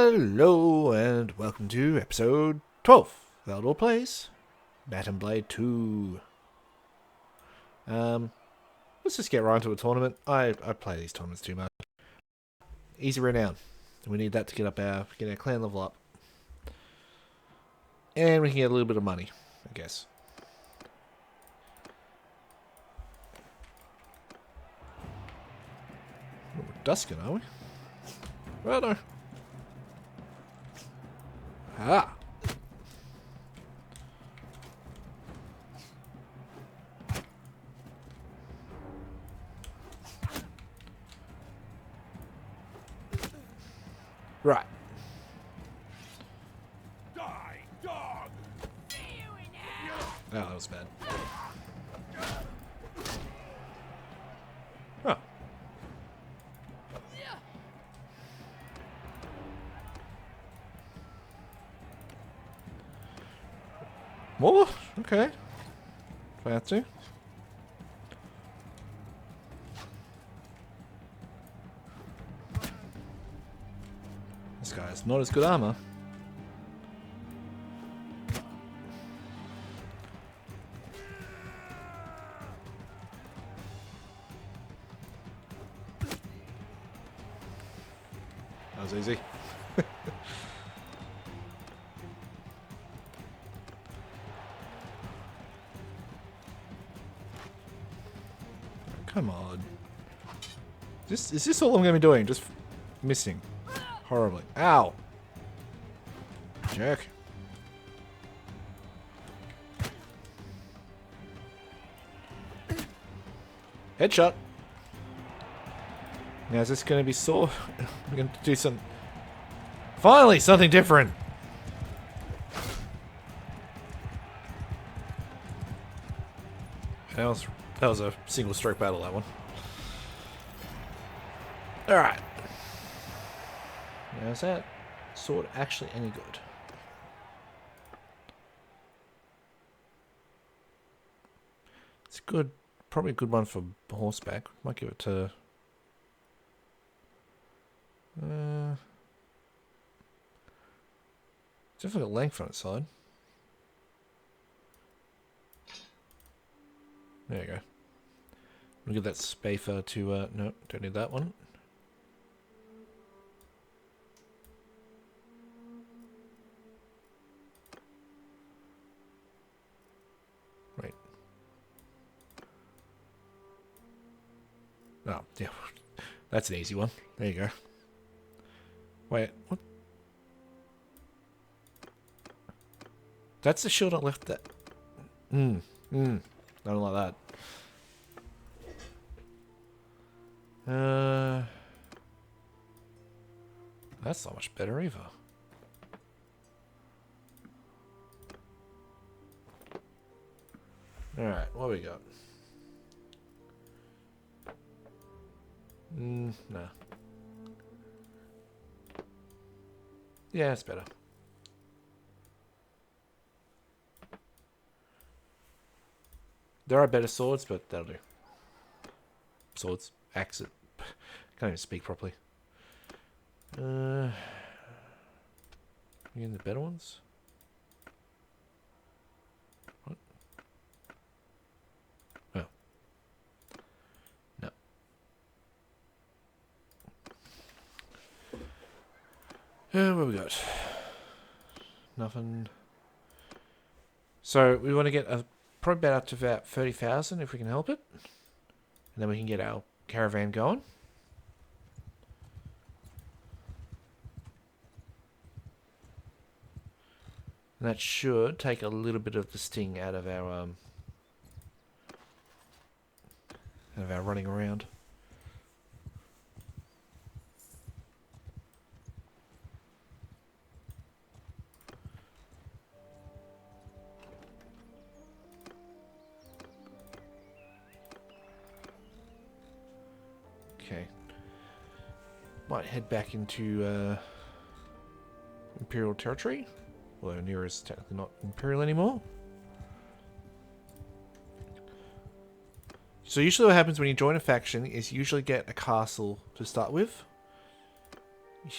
Hello and welcome to episode 12 of Eledor Plays Mount and Blade 2. Let's just get right into a tournament. I play these tournaments too much. Easy renown. We need that to get our clan level up. And we can get a little bit of money, I guess. Oh, we're dusking, are we? Well, no. Ah! Right. Die, dog! Oh, that was bad. Oh. More? Okay. If I have to. This guy has not as good armor. That was easy. Come on. Is this all I'm going to be doing? Just missing. Horribly. Ow! Jerk. Headshot. Now is this going to be sore? We're going to do some... Finally! Something different! That was a single stroke battle, that one. Alright. Now is that sword actually any good? It's good. Probably a good one for horseback. Might give it to... definitely got length on its side. There you go. We'll give that Spafer to... no, don't need that one. Right. Oh, yeah. That's an easy one. There you go. Wait, what? That's the shield I left that. I don't like that. That's not much better either. Alright, what we got? Nah. Yeah, it's better. There are better swords, but that'll do. Swords, axes. Can't even speak properly. You in the better ones? What? Oh. No. What we got? Nothing. So we want to get probably up to about 30,000 if we can help it. And then we can get our caravan going. And that should take a little bit of the sting out of our running around. Okay. Might head back into Imperial territory. Although Nero is technically not Imperial anymore. So usually what happens when you join a faction is you usually get a castle to start with.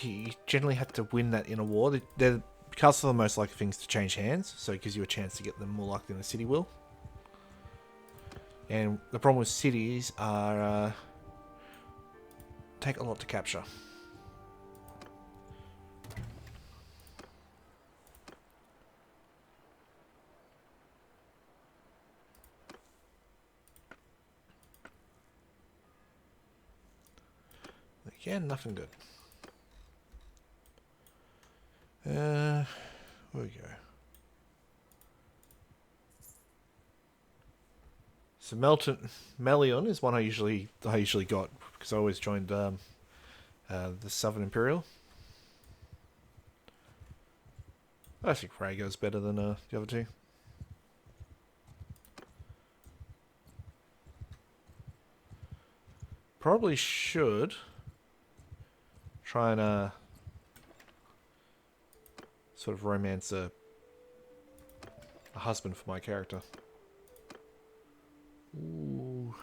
you generally have to win that in a war. They're castles are the most likely things to change hands, so it gives you a chance to get them more likely than a city will. And the problem with cities are take a lot to capture. Again, nothing good. Where we go? So Melion is one I usually got because I always joined the Southern Imperial. I think Rhaegar's better than the other two. Probably should try and sort of romance a husband for my character. Ooh,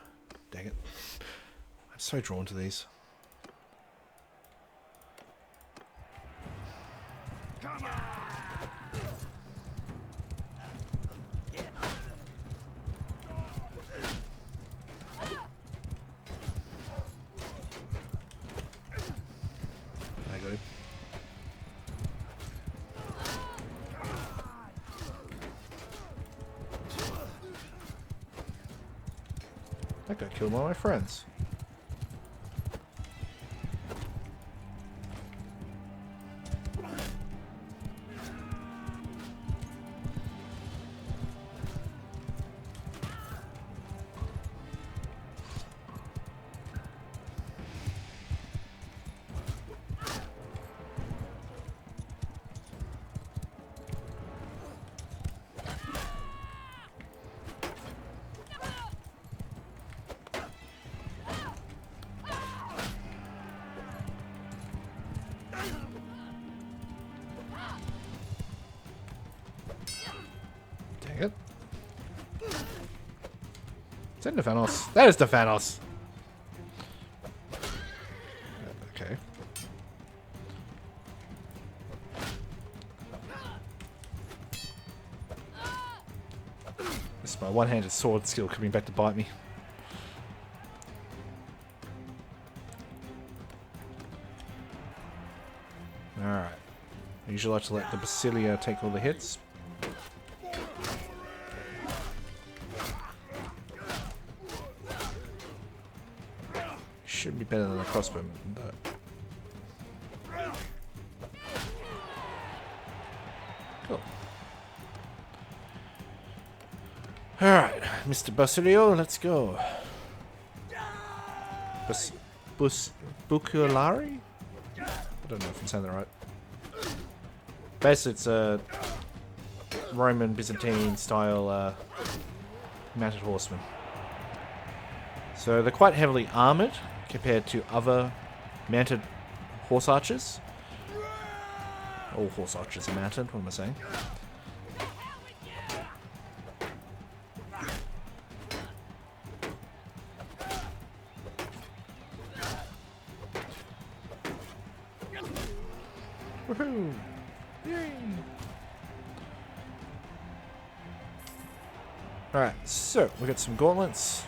dang it. I'm so drawn to these. Come on! I got him. That guy killed one of my friends. Dang it. Is that Navanos? That is Navanos! Okay. This is my one-handed sword skill coming back to bite me. Alright. I usually like to let the Basilia take all the hits. Should be better than the crossbowman, though. Cool. Alright, Mr. Basilio, let's go. Buculari? I don't know if I'm saying that right. Basically, it's a Roman Byzantine style mounted horseman. So they're quite heavily armored compared to other mounted horse archers. All horse archers are mounted, what am I saying? Woohoo! Yay! Alright, so we got some gauntlets.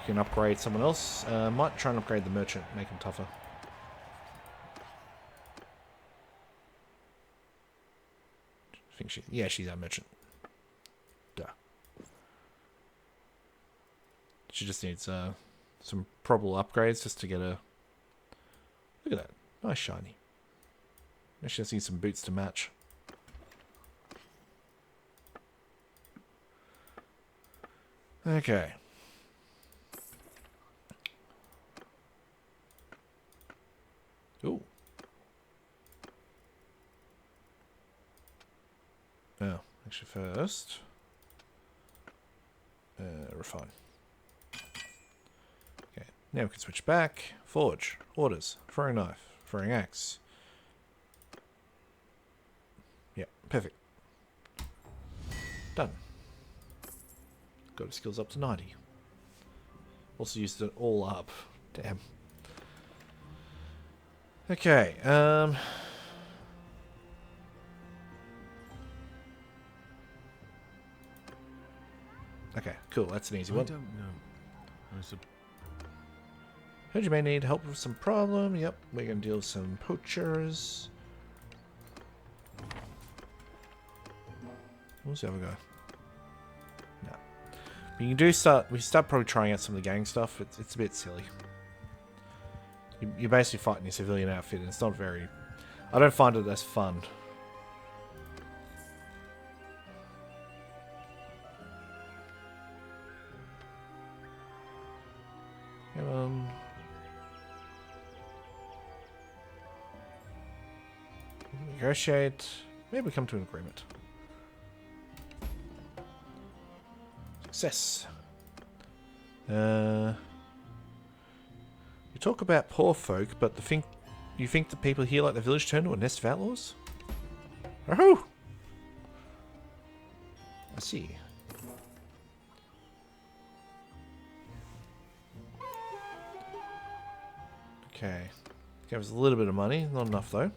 You can upgrade someone else. Might try and upgrade the merchant, make him tougher. I think she's our merchant. Duh. She just needs some probable upgrades just to get a... Look at that. Nice shiny. She just needs some boots to match. Okay. Ooh. Oh, actually first. Refine. Okay, now we can switch back. Forge. Orders. Throwing knife. Throwing axe. Yeah, perfect. Done. Got his skills up to 90. Also used it all up. Damn. Okay, okay, cool, that's an easy I one. don't know. Heard you may need help with some problem. Yep, we're gonna deal with some poachers. What's the other guy? No. But you can do start. We start probably trying out some of the gang stuff. It's a bit silly. You're basically fighting your civilian outfit, and it's not very. I don't find it as fun. Come on. Negotiate. Maybe come to an agreement. Success. You talk about poor folk, but you think the people here like the village turned to a nest of outlaws? Oh! I see. Okay. Gave us a little bit of money, not enough though.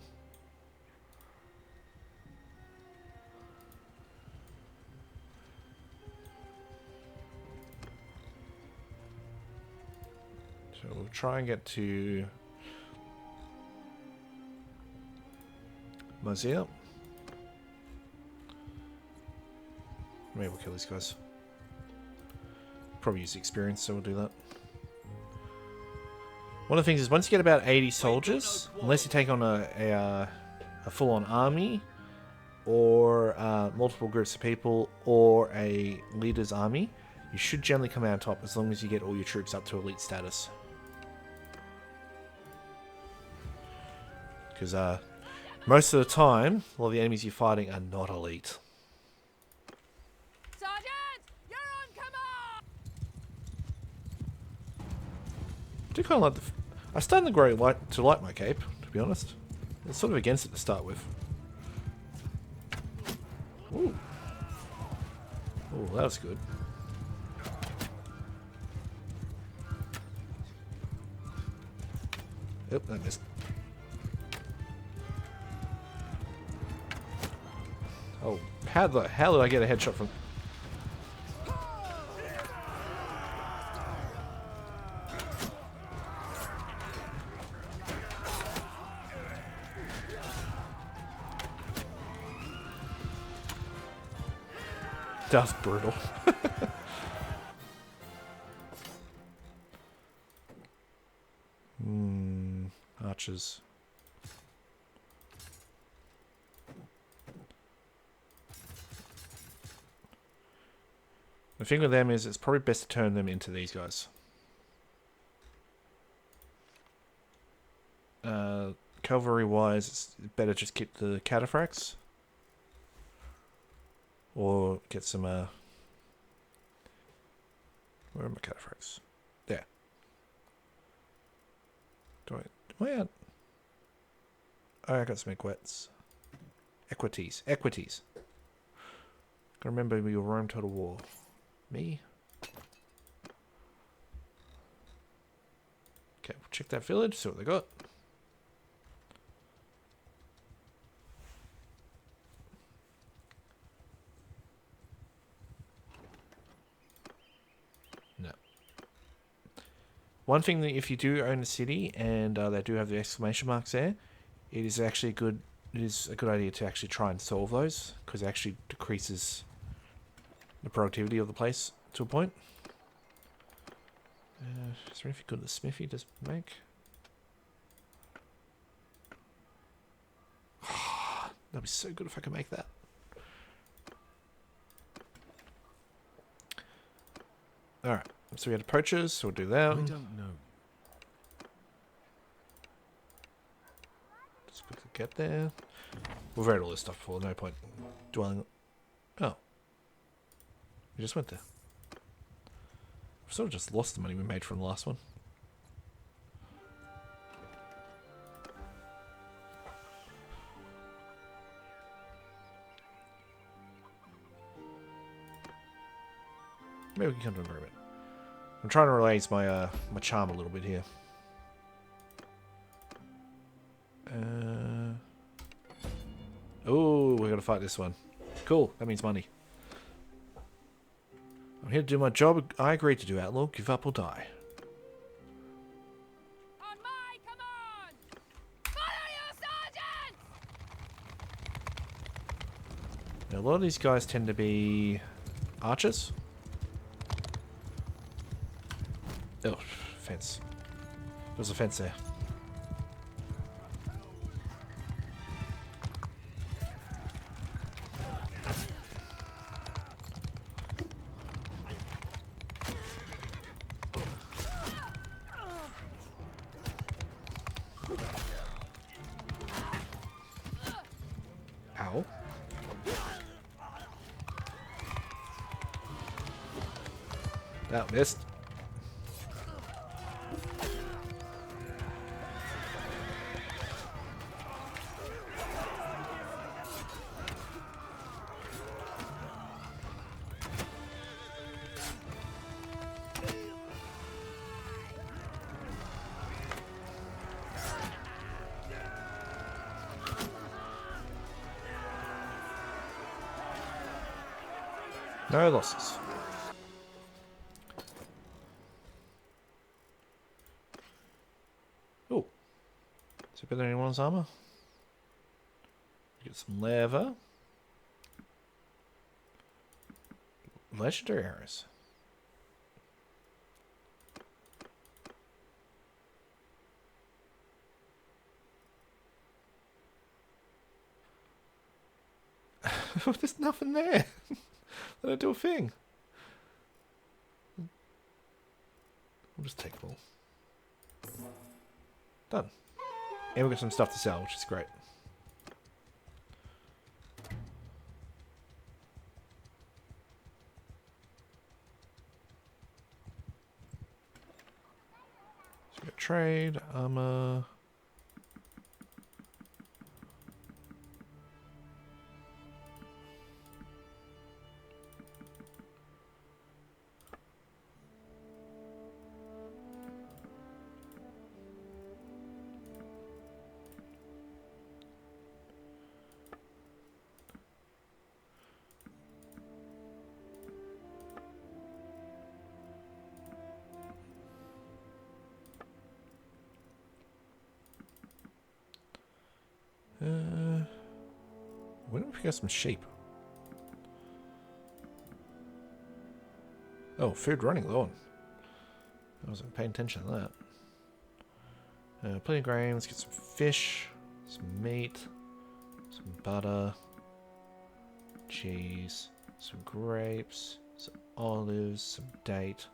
So we'll try and get to Mozilla. Maybe we'll kill these guys. Probably use experience, so we'll do that. One of the things is once you get about 80 soldiers, unless you take on a full-on army, or multiple groups of people, or a leader's army, you should generally come out on top as long as you get all your troops up to elite status. Because most of the time, a lot of the enemies you're fighting are not elite. Sergeant, you're on command. I do kind of like the. I'm starting to grow to like my cape, to be honest. It's sort of against it to start with. Ooh. Ooh, that was good. Yep, that missed. Oh, how the hell did I get a headshot from? That was brutal. Archers. The thing with them is it's probably best to turn them into these guys. Cavalry-wise, it's better just keep the cataphracts. Or get some, where are my cataphracts? There. Do I add? Oh, I got some equities. Equities. Gotta remember your Rome Total War. Me? Okay, we'll check that village, see what they got. No. One thing that if you do own a city and they do have the exclamation marks there, it is actually good. It is a good idea to actually try and solve those because it actually decreases the productivity of the place to a point. Is there anything good the smithy does make? That'd be so good if I could make that. Alright, so we had poachers, so we'll do that. I don't know. Just quickly get there. We've read all this stuff before, no point dwelling. Oh. We just went there. We've sort of just lost the money we made from the last one. Maybe we can come to an agreement. I'm trying to raise my my charm a little bit here. Oh, we're gonna fight this one. Cool, that means money. I'm here to do my job. I agreed to do, Outlaw. Give up or die. On my command! Follow your sergeant! Now, a lot of these guys tend to be archers. Oh, fence. There's a fence there. Ow. That missed. No losses. Oh. Is it better than anyone's armor? Get some leather. Legendary arrows. There's nothing there. They don't do a thing. We'll just take them all. Done. And we've got some stuff to sell, which is great. So we've got trade, armor. When did we get some sheep? Oh, food running low on. I wasn't paying attention to that. Plenty of grain. Let's get some fish, some meat, some butter, cheese, some grapes, some olives, some date,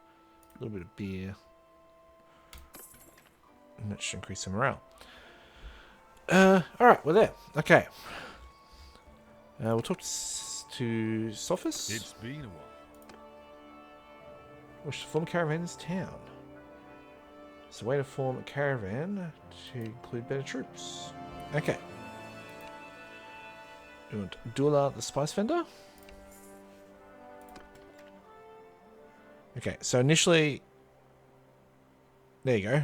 a little bit of beer. And that should increase some morale. Alright, we're there. Okay. We'll talk to Sophis. It's been a while. Wish to form a caravan in this town. It's a way to form a caravan to include better troops. Okay. We want Dula the Spice Vendor. Okay, so initially, there you go.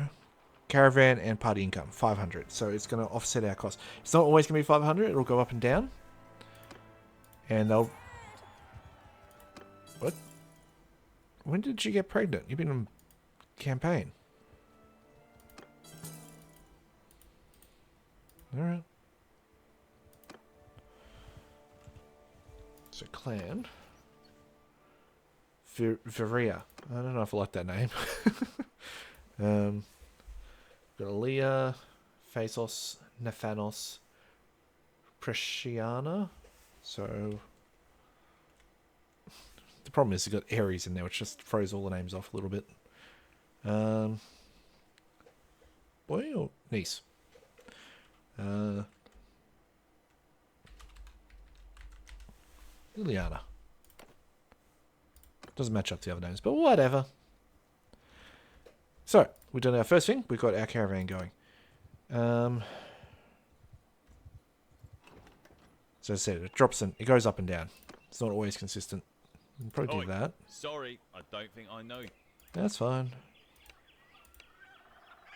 Caravan and party income, 500. So it's going to offset our cost. It's not always going to be 500. It'll go up and down. And they'll... What? When did you get pregnant? You've been on campaign. Alright. So clan. Viria. I don't know if I like that name. Got Aaliyah, Phasos, Nephanos, Presciana. So the problem is you've got Aries in there, which just throws all the names off a little bit. Boy or niece? Liliana. Doesn't match up to the other names, but whatever. So, we've done our first thing. We've got our caravan going. So as I said, it drops and it goes up and down. It's not always consistent. We'll probably do that. Sorry, I don't think I know you. That's fine.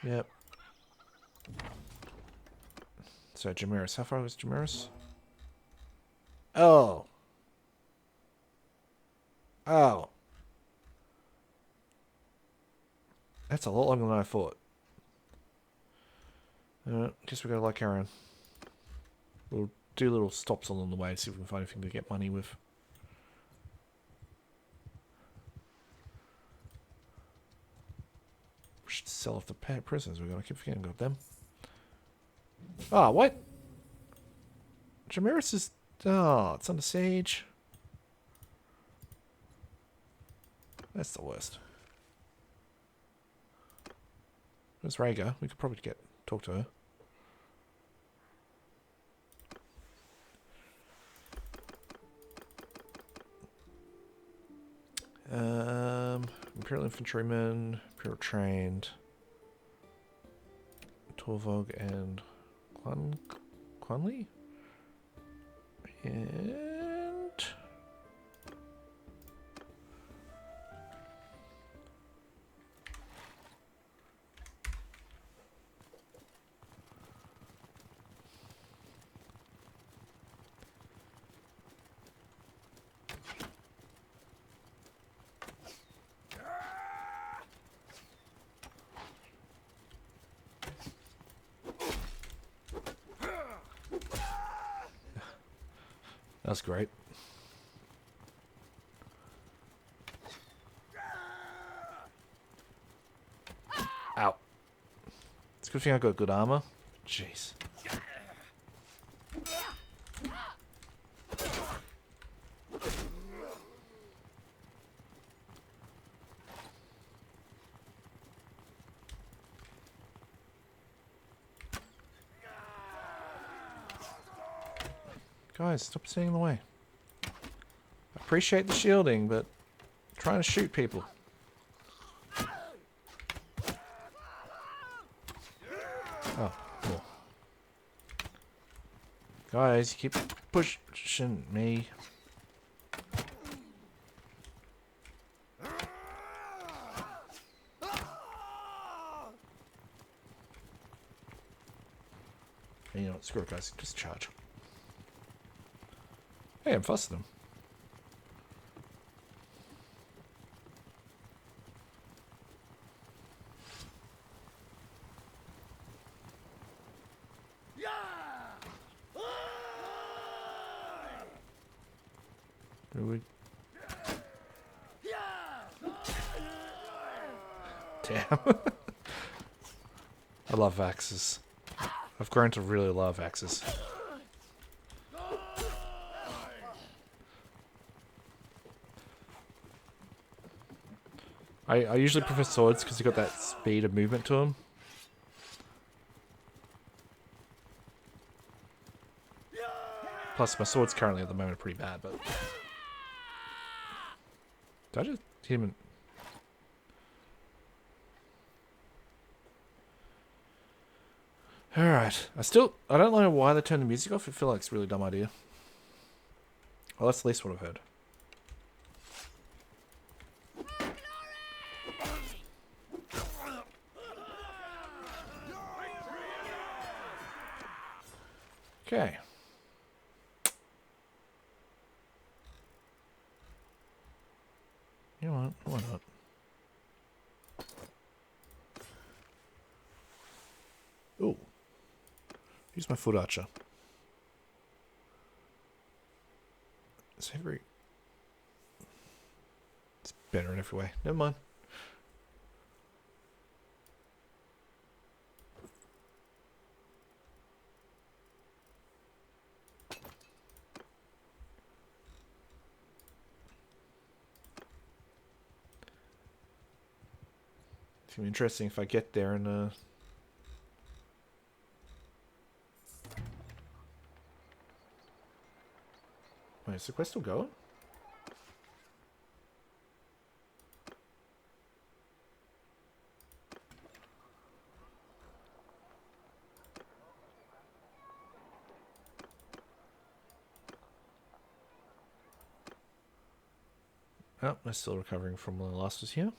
Yep. So Jamiris, how far was Jamiris? Oh. Oh. That's a lot longer than I thought. Guess we gotta like carry on. We'll do little stops along the way, see if we can find anything to get money with. We should sell off the prisoners we're gonna keep forgetting about them. Ah, what? Jamiris is... Oh, it's under siege. That's the worst. Where's Rhaegar? We could probably talk to her. Imperial infantryman, Imperial trained, Torvog and Quanley? And... That's great. Ow. It's a good thing I got good armor. Jeez. Guys, stop staying in the way. I appreciate the shielding, but I'm trying to shoot people. Oh, cool. Guys, you keep pushing me. And you know what, screw it, guys. Just charge. Hey, I'm faster than them. Damn. I love axes. I've grown to really love axes. I usually prefer swords because they've got that speed of movement to them. Plus, my swords currently at the moment are pretty bad, but... Did I just hit him in... Alright. I don't know why they turned the music off. I feel like it's a really dumb idea. Well, that's at least what I've heard. Okay. You know what? Why not? Ooh. Use my foot archer. It's every... It's better in every way. Never mind. It's gonna be interesting if I get there and wait, is the quest still going? Oh, I'm still recovering from when the last was here.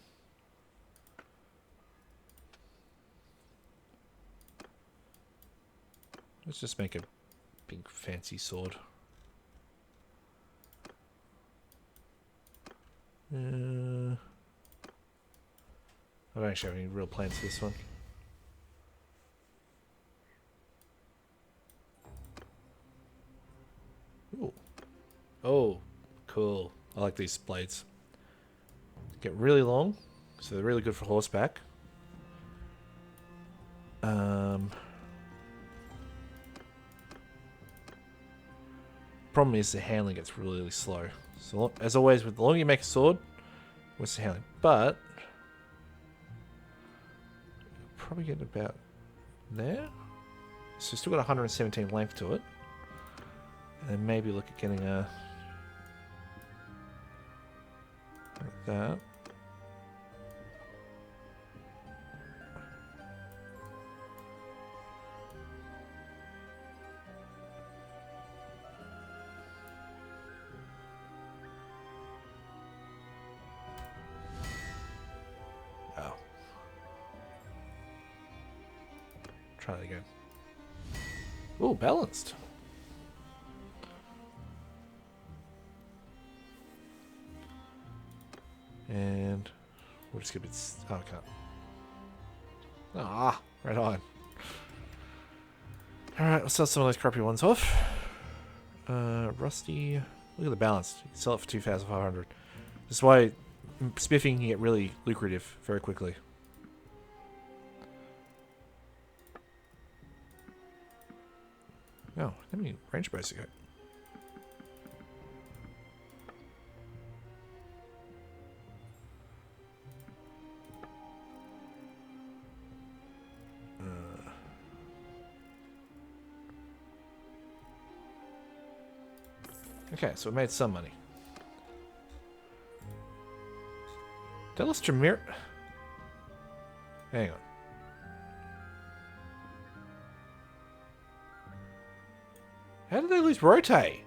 Let's just make a big fancy sword. I don't actually have any real plans for this one. Ooh. Oh, cool. I like these blades. Get really long, so they're really good for horseback. Problem is the handling gets really, really slow. So as always, with the longer you make a sword, what's the handling? But probably get about there. So still got 117 length to it, and then maybe look at getting a like that. Oh. Try that again. Ooh, balanced. And we'll just get a bit. Oh, I can't. Ah, right on. Alright, we'll sell some of those crappy ones off. Rusty. Look at the balance. You can sell it for 2,500. This is why spiffing can get really lucrative very quickly. Oh, how many range bows you got? Okay, so we made some money. Delos Tremere. Hang on. How did they lose rotate?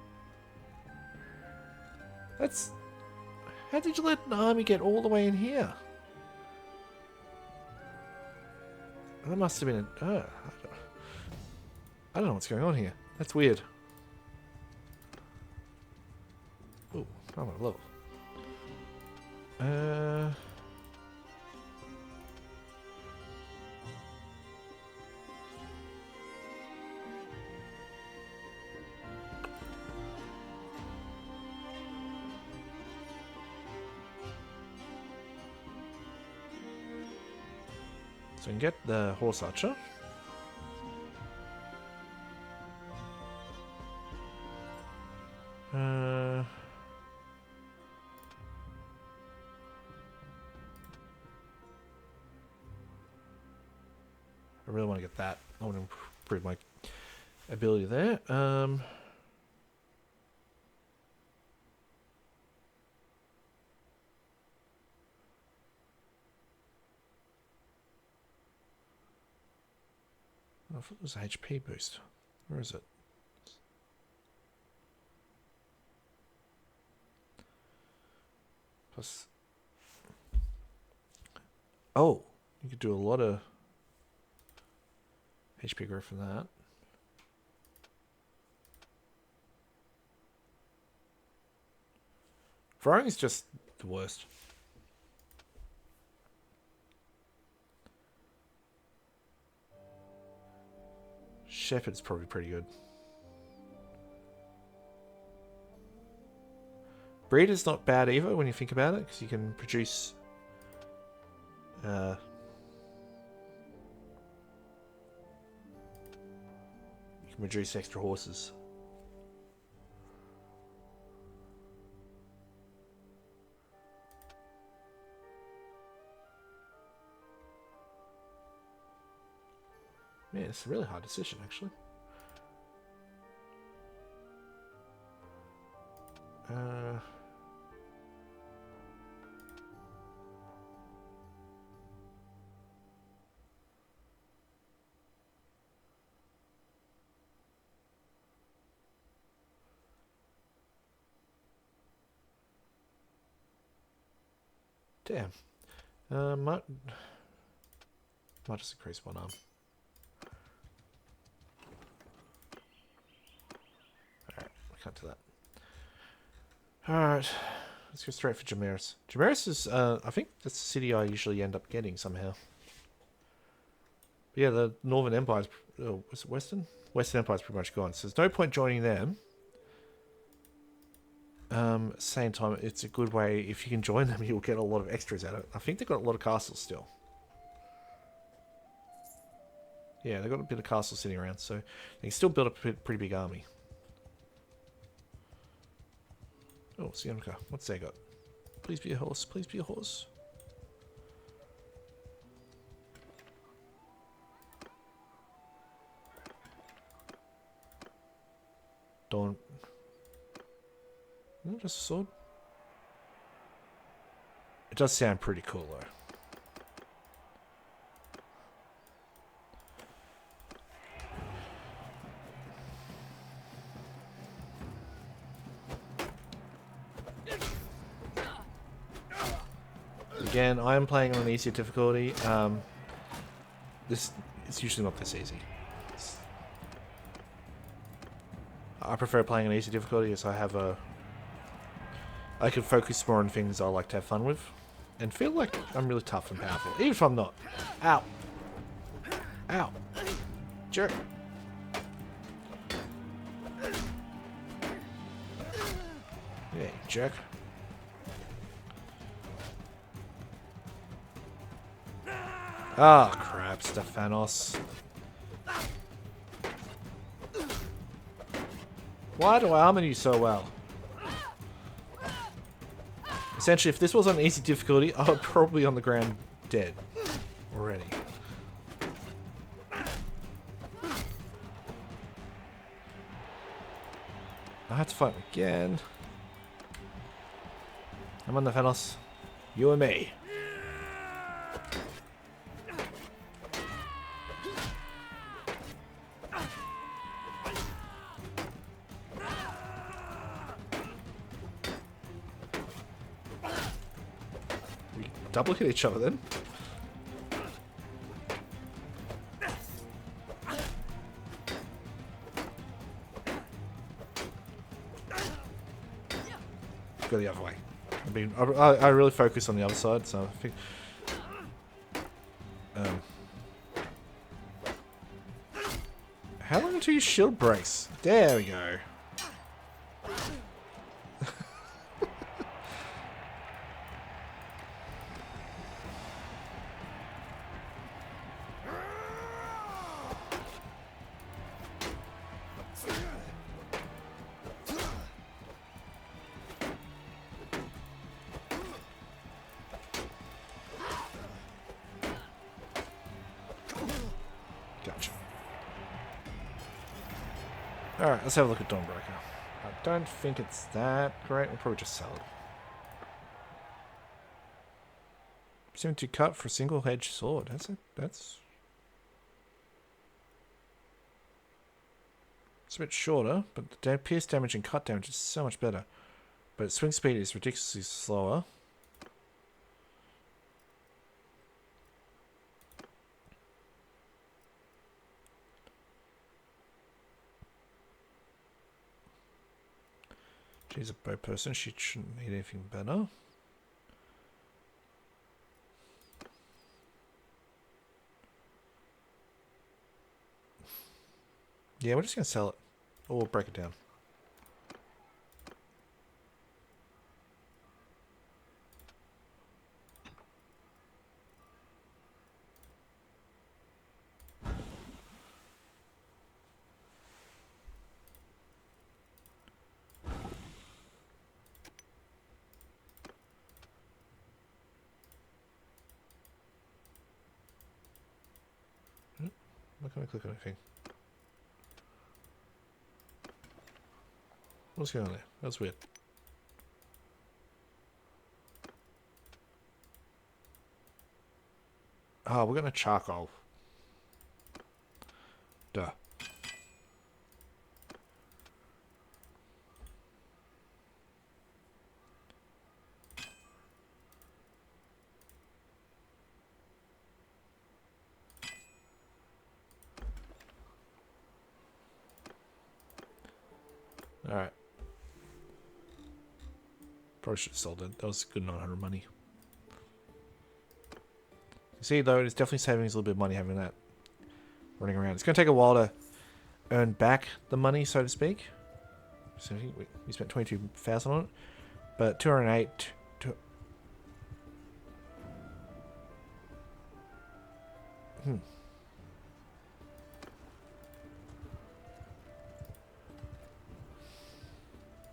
That's... How did you let an army get all the way in here? That must have been a... I don't know what's going on here. That's weird. Ooh, I'm on a level. So we can get the horse archer. I really want to get that. I want to improve my ability there. I thought it was a HP boost. Where is it? Plus... Oh! You could do a lot of HP growth from that. Throwing is just the worst. Shepherd's probably pretty good. Breeder's not bad either when you think about it, because you can produce... you can produce extra horses. Man, it's a really hard decision, actually. Damn. Might just increase one arm. Alright, we can't do that. Alright. Let's go straight for Jameris. Jameris is, I think that's the city I usually end up getting somehow. But yeah, the Northern Empire's... Oh, was it Western? Western Empire's pretty much gone, so there's no point joining them. Same time, it's a good way, if you can join them, you'll get a lot of extras out of it. I think they've got a lot of castles still. Yeah, they've got a bit of castles sitting around, so they can still build up a pretty big army. Oh, Sienka, what's they got? Please be a horse, please be a horse. Don't... Isn't it just a sword? It does sound pretty cool, though. Again, I am playing on an easier difficulty. This it's usually not this easy. I prefer playing on easy difficulty as I can focus more on things I like to have fun with. And feel like I'm really tough and powerful. Even if I'm not. Ow. Ow. Jerk. Yeah, you jerk. Ah, oh, crap, Stephanos. Why do I armor you so well? Essentially, if this was on easy difficulty, I would probably be on the ground dead already. I have to fight again. I'm on the Thanos. You and me. Double hit each other then. Go the other way. I really focus on the other side, so I think. How long until your shield breaks? There we go. Gotcha. Alright, let's have a look at Dawnbreaker. I don't think it's that great. We'll probably just sell it. 72 cut for a single edged sword. That's it's a bit shorter, but the pierce damage and cut damage is so much better. But swing speed is ridiculously slower. She's a bow person. She shouldn't need anything better. Yeah, we're just going to sell it. Or we'll break it down. I'm not going to click on anything. What's going on there? That's weird. Oh, we're going to charcoal. Duh. Alright. Probably should have sold it. That was good 900 money. You see, though, it's definitely saving us a little bit of money having that running around. It's going to take a while to earn back the money, so to speak. So we spent 22,000 on it, but 208.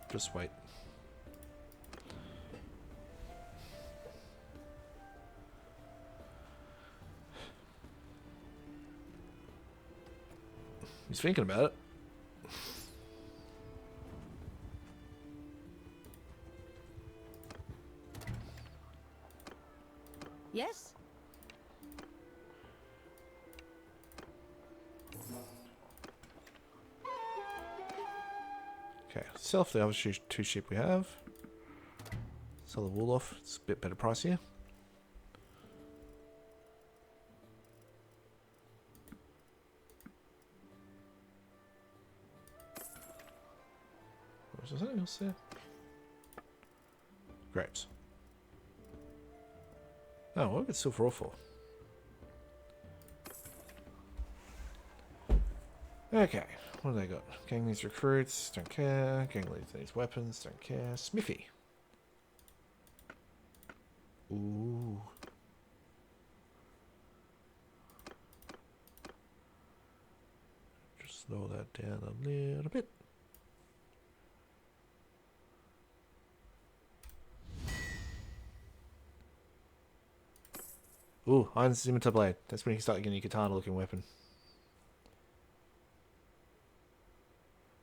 Just wait. He's thinking about it. Yes? Okay, sell off the other two sheep we have. Sell the wool off. It's a bit better price here. Was there something else there? Grapes. Oh, what did silver ore for? Okay, what do they got? Gang these recruits, don't care. Gang these weapons, don't care. Smithy. Ooh. Just slow that down a little bit. Ooh, Iron Scimitar Blade. That's when you can start getting your katana looking weapon.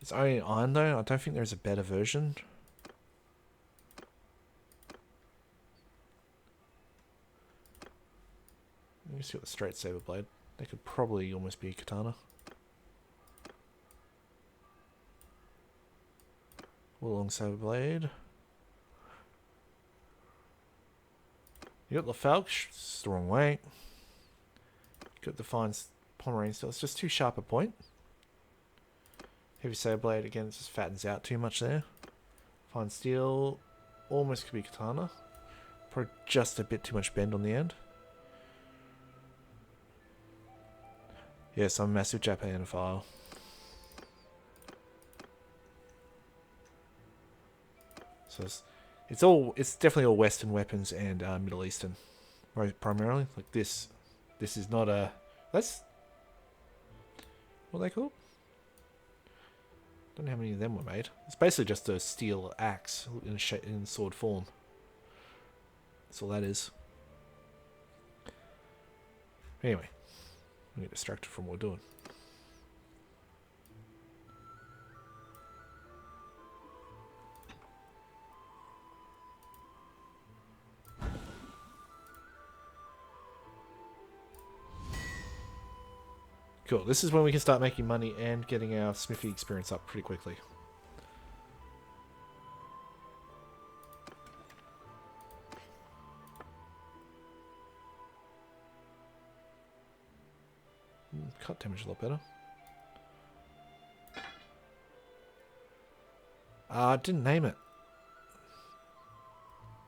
It's only iron though. I don't think there's a better version. Let me see what the straight saber blade. That could probably almost be a katana. Long saber blade. You got the Falch, it's the wrong way. You got the fine Pomeranian steel. It's just too sharp a point. Heavy saber blade again. It just fattens out too much there. Fine steel, almost could be katana. Probably just a bit too much bend on the end. Yes, I'm a massive Japanophile. So it's definitely all Western weapons and Middle Eastern, right? Primarily, like this is not a. That's what are they called? Don't know how many of them were made. It's basically just a steel axe in sword form. That's all that is. Anyway, we get distracted from what we're doing. Cool. This is when we can start making money and getting our smithy experience up pretty quickly. Cut damage a lot better. I didn't name it.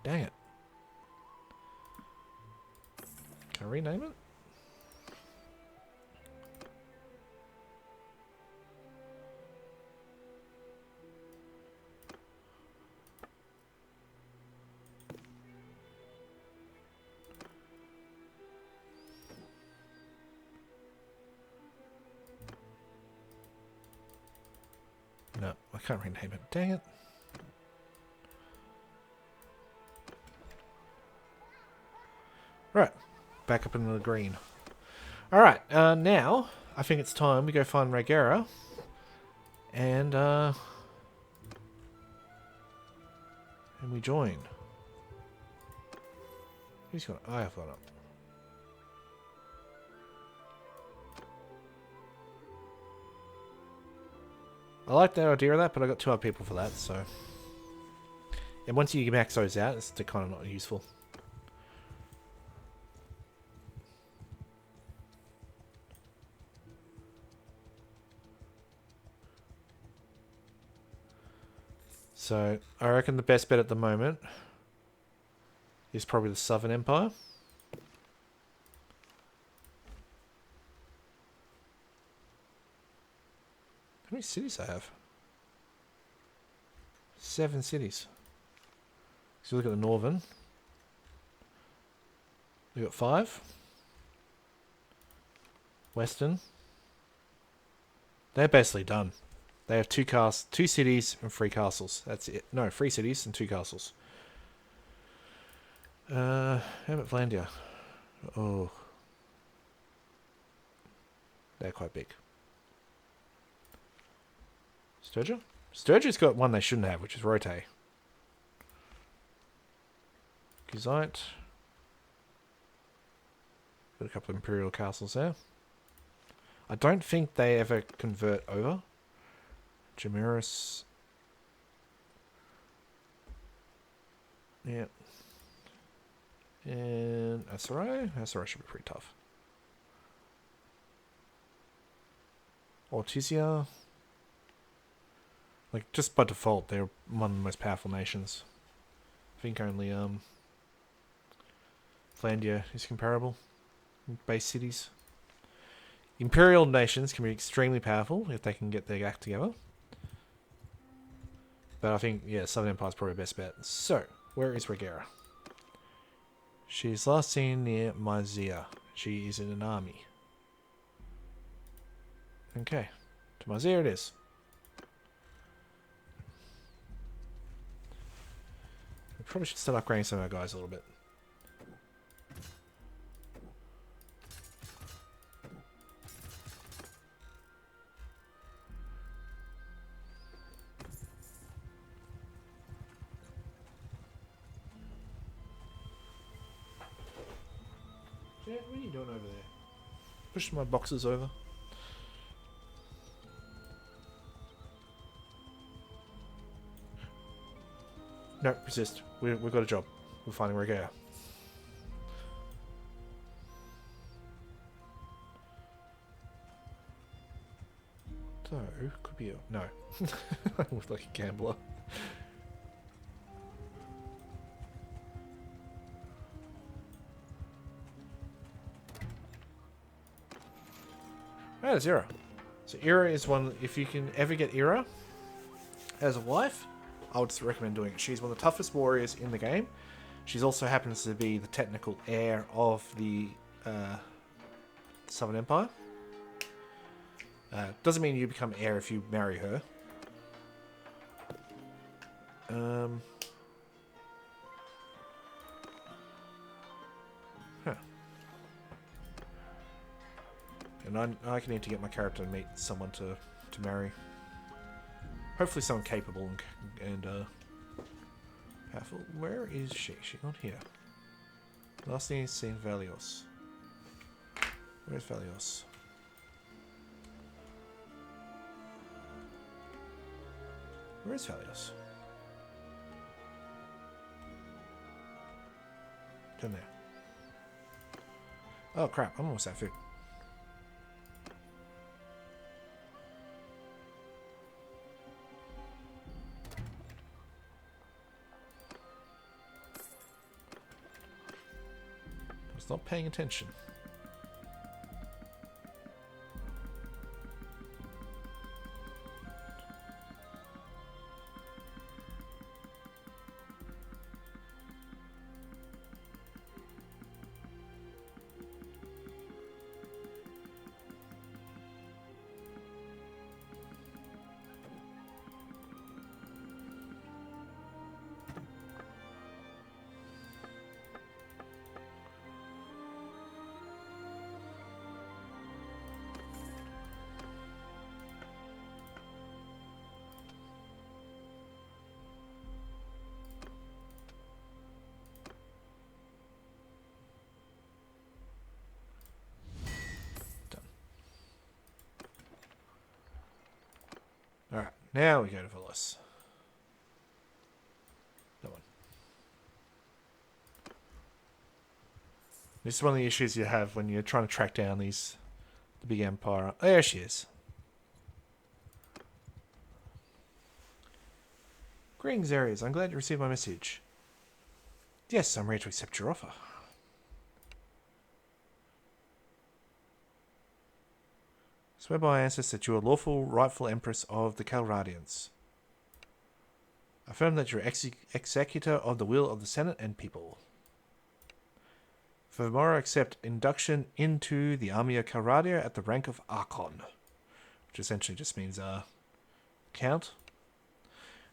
Dang it. Can I rename it? No, I can't rename it. Dang it. Right. Back up into the green. Alright, now I think it's time we go find Rhaegarra and we join. Who's got? I have got up. I like the idea of that, but I got 2 other people for that, so. And once you max those out, it's kind of not useful. So I reckon the best bet at the moment is probably the Southern Empire. How many cities I have? 7 cities. So look at the Northern. We got 5. Western. They're basically done. They have 2 cities and 3 castles. That's it. No, 3 cities and 2 castles. How about Vlandia? Oh. They're quite big. Sturgia? Sturgia's got one they shouldn't have, which is Rote. Guzite. Got a couple of Imperial castles there. I don't think they ever convert over. Jameris. Yeah. And Asarai? Asarai should be pretty tough. Ortizia. Like, just by default, they're one of the most powerful nations. I think only Flandia is comparable. Base cities. Imperial nations can be extremely powerful if they can get their act together. But I think, yeah, Southern Empire is probably the best bet. So, where is Regera? She's last seen near Myzia. She is in an army. Okay. To Myzia it is. We probably should start upgrading some of our guys a little bit. Jet, what are you doing over there? Pushing my boxes over. No, resist. We've got a job. We're finding Regea. So, could be a... No. I look like a gambler. Oh, there's Ira. So Ira is one... If you can ever get Ira as a wife, I would recommend doing it. She's one of the toughest warriors in the game. She's also happens to be the technical heir of the Southern Empire. Doesn't mean you become heir if you marry her. Huh. And I can need to get my character to meet someone to marry. Hopefully someone capable and powerful. Where is she? She's not here. Last thing is seen Valios. Where's Valios? Where's Valios? Down there. Oh crap, I'm almost out of food. I was not paying attention. Alright, now we go to Velos. That one. This is one of the issues you have when you're trying to track down the big empire. Oh, there she is. Greetings, Aries. I'm glad you received my message. Yes, I'm ready to accept your offer. Swear by ancestors that you are lawful, rightful Empress of the Calradians. Affirm that you're executor of the will of the Senate and people. Furthermore, accept induction into the army of Calradia at the rank of Archon, which essentially just means count.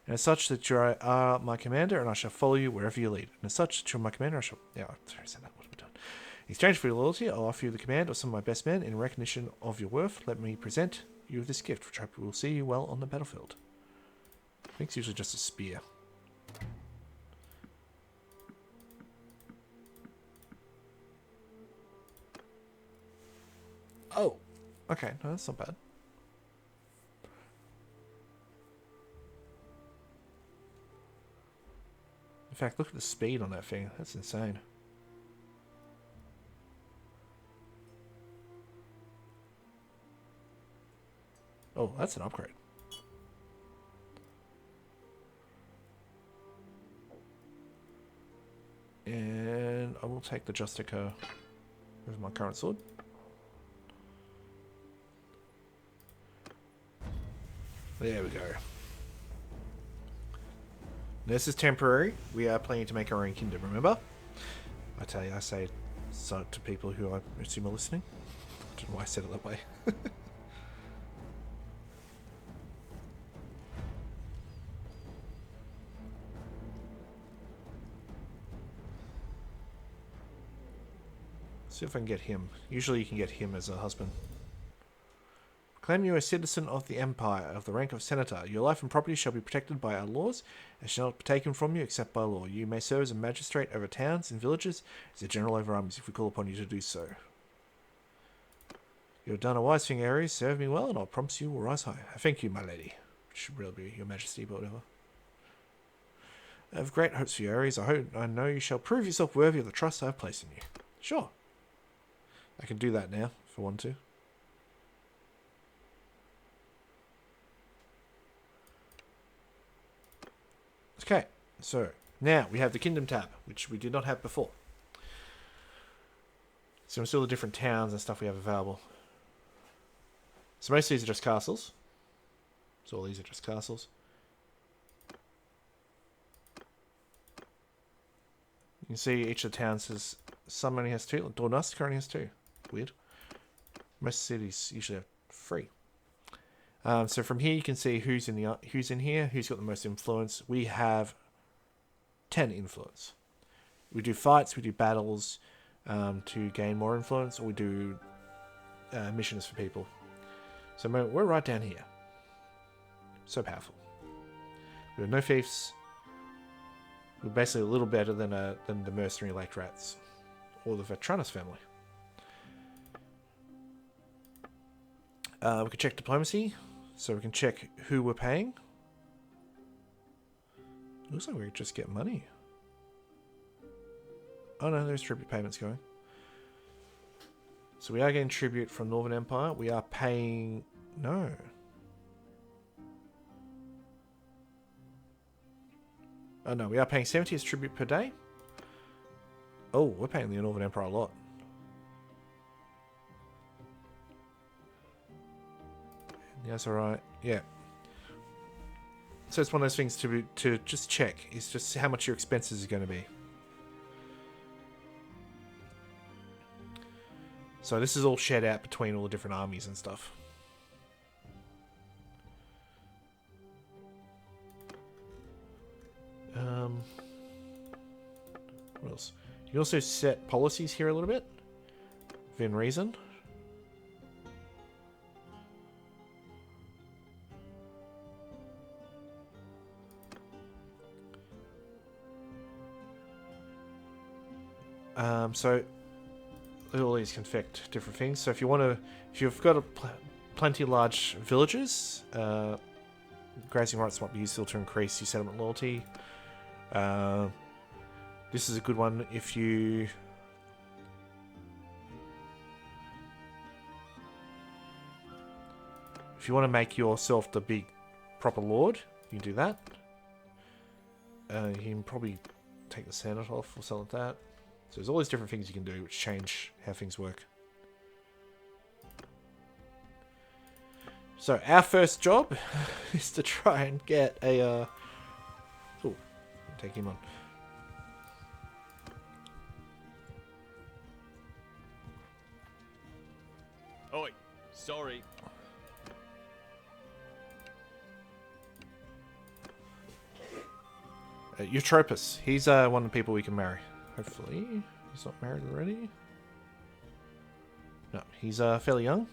And as such that you are my commander, and I shall follow you wherever you lead. And as such that you're my commander, I shall... Yeah, sorry, say that. What have we done? In exchange for your loyalty, I'll offer you the command of some of my best men. In recognition of your worth, let me present you with this gift, which I hope will see you well on the battlefield. I think it's usually just a spear. Oh, okay. No, that's not bad. In fact, look at the speed on that thing. That's insane. Oh, that's an upgrade. And I will take the Justica with my current sword. There we go. This is temporary. We are planning to make our own kingdom, remember? I tell you, I say so to people who I assume are listening. I don't know why I said it that way. See if I can get him. Usually you can get him as a husband. Claim you a citizen of the Empire of the rank of Senator. Your life and property shall be protected by our laws and shall not be taken from you except by law. You may serve as a magistrate over towns and villages, as a general over armies if we call upon you to do so. You have done a wise thing, Ares. Serve me well and I'll promise you will rise high. Thank you, my lady. Which should really be your majesty, but whatever. I have great hopes for you, Ares. I know you shall prove yourself worthy of the trust I have placed in you. Sure. I can do that now, if I want to. Okay, so now we have the Kingdom tab, which we did not have before. So we see all the different towns and stuff we have available. So most of these are just castles. So all these are just castles. You can see each of the towns has... Some only has 2. Dornust currently has 2. Weird. Most cities usually have 3. So from here you can see who's in here, who's got the most influence. We have 10 influence. We do fights, we do battles to gain more influence, or we do missions for people. So we're right down here. So powerful. We have no fiefs. We're basically a little better than the mercenary lake rats or the Vetranus family. We can check diplomacy. So we can check who we're paying. Looks like we could just get money. Oh no, there's tribute payments going. So we are getting tribute from Northern Empire. We are paying... No. Oh no, we are paying 70 as tribute per day. Oh, we're paying the Northern Empire a lot. That's alright. Yeah. So it's one of those things to just check. Is just how much your expenses are going to be. So this is all shared out between all the different armies and stuff. What else? You can also set policies here a little bit. Within reason. So all these can affect different things. So if you want to, if you've got plenty large villages, grazing rights might be useful to increase your settlement loyalty. This is a good one if you want to make yourself the big proper lord. You can do that. You can probably take the Senate off or something like that. So there's all these different things you can do which change how things work. So our first job is to try and get a... Oh, take him on. Oi, sorry. Eutropus. He's one of the people we can marry. Hopefully. He's not married already. No, he's fairly young.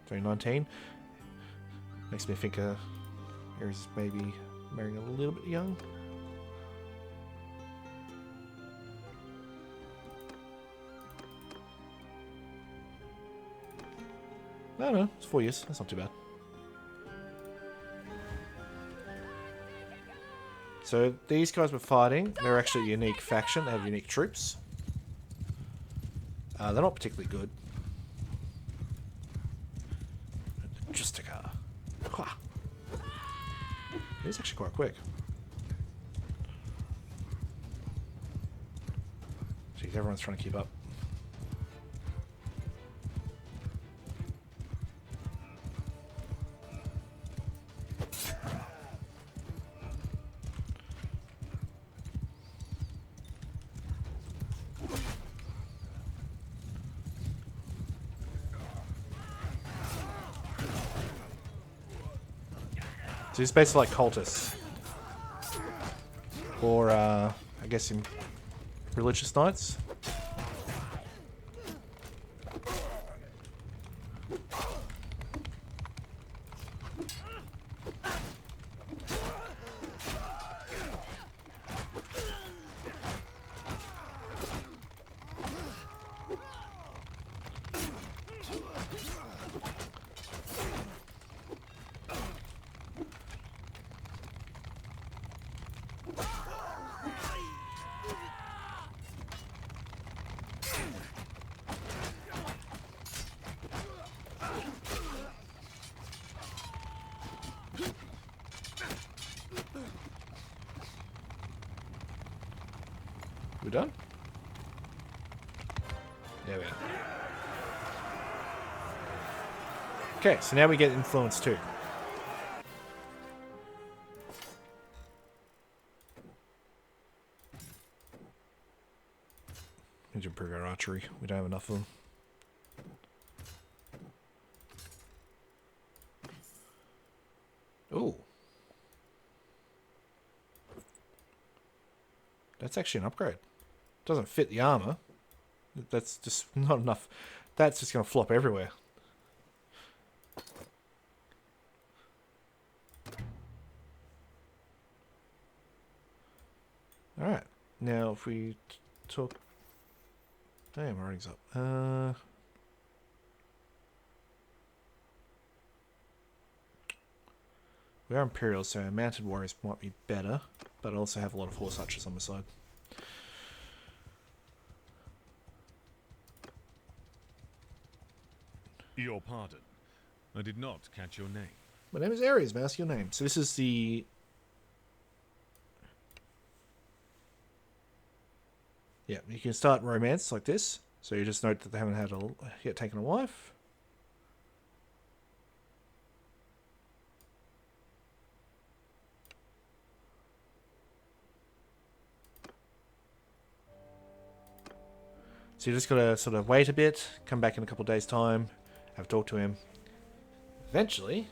He's only 19. Makes me think Ares maybe marrying a little bit young. No, it's 4 years. That's not too bad. So these guys we're fighting, they're actually a unique faction. They have unique troops. They're not particularly good. Justica. He's actually quite quick. Jeez, everyone's trying to keep up. So he's basically like cultists. Or, I guess in religious knights. We done? There we go. Okay, so now we get influence too. Need to improve our archery. We don't have enough of them. Ooh. That's actually an upgrade. Doesn't fit the armor. That's just not enough. That's just going to flop everywhere. Alright. Now if we talk... Damn, my rating's up. We are Imperial, so our mounted warriors might be better. But I also have a lot of horse archers on my side. Your pardon. I did not catch your name. My name is Ares, may I ask your name? So this is the... Yeah, you can start romance like this. So you just note that they haven't had yet taken a wife. So you just got to sort of wait a bit, come back in a couple of days' time, have a talk to him. Eventually,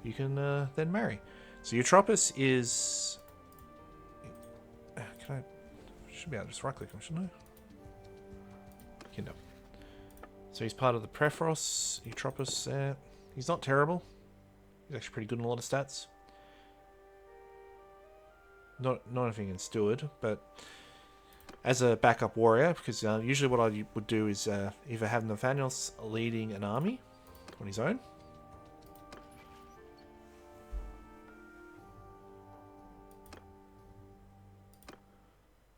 you can then marry. So Eutropus is... Can I... Should be able to just right-click him, shouldn't I? Kingdom. So he's part of the Prephoros. Eutropus, he's not terrible. He's actually pretty good in a lot of stats. Not anything in Steward, but... As a backup warrior, because usually what I would do is either have Nathaniel's leading an army on his own.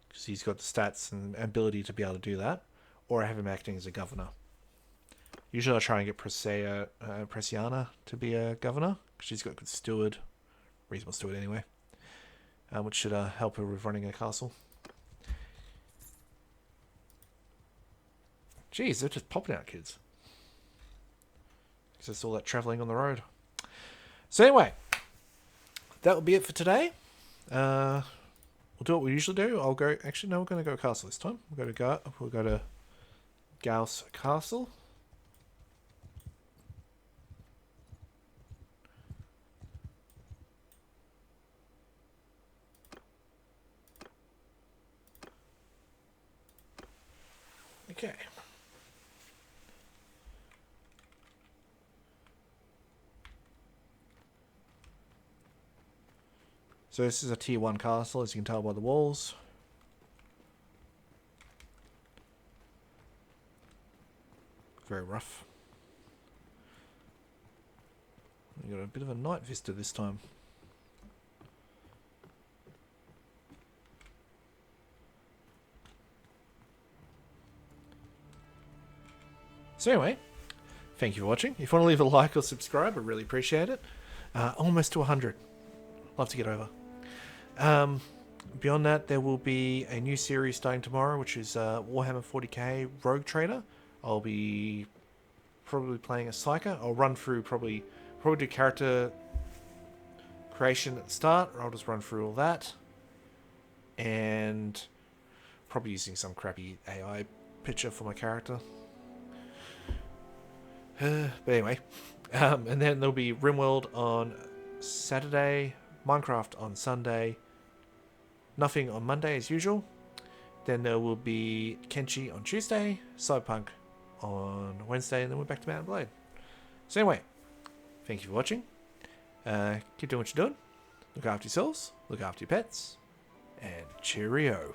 Because he's got the stats and ability to be able to do that. Or I have him acting as a governor. Usually I try and get Presiana to be a governor, because she's got good steward. Reasonable steward anyway. which should help her with running a castle. Jeez, they're just popping out, kids. Because it's all that travelling on the road. So anyway, that will be it for today. We'll do what we usually do. I'll go. Actually, no, we're going to go castle this time. We'll go to Gauss Castle. Okay. So this is a tier 1 castle, as you can tell by the walls. Very rough. We got a bit of a night vista this time. So anyway, thank you for watching. If you want to leave a like or subscribe, I really appreciate it. Almost to 100. Love to get over. Beyond that, there will be a new series starting tomorrow, which is Warhammer 40k Rogue Trader. I'll be probably playing a Psyker. I'll run through probably do character creation at the start, or I'll just run through all that. And probably using some crappy AI picture for my character. But anyway, and then there'll be RimWorld on Saturday, Minecraft on Sunday, nothing on Monday as usual. Then there will be Kenshi on Tuesday, Cyberpunk on Wednesday, and then we're back to Mount and Blade. So anyway, thank you for watching. Keep doing what you're doing. Look after yourselves, look after your pets, and cheerio.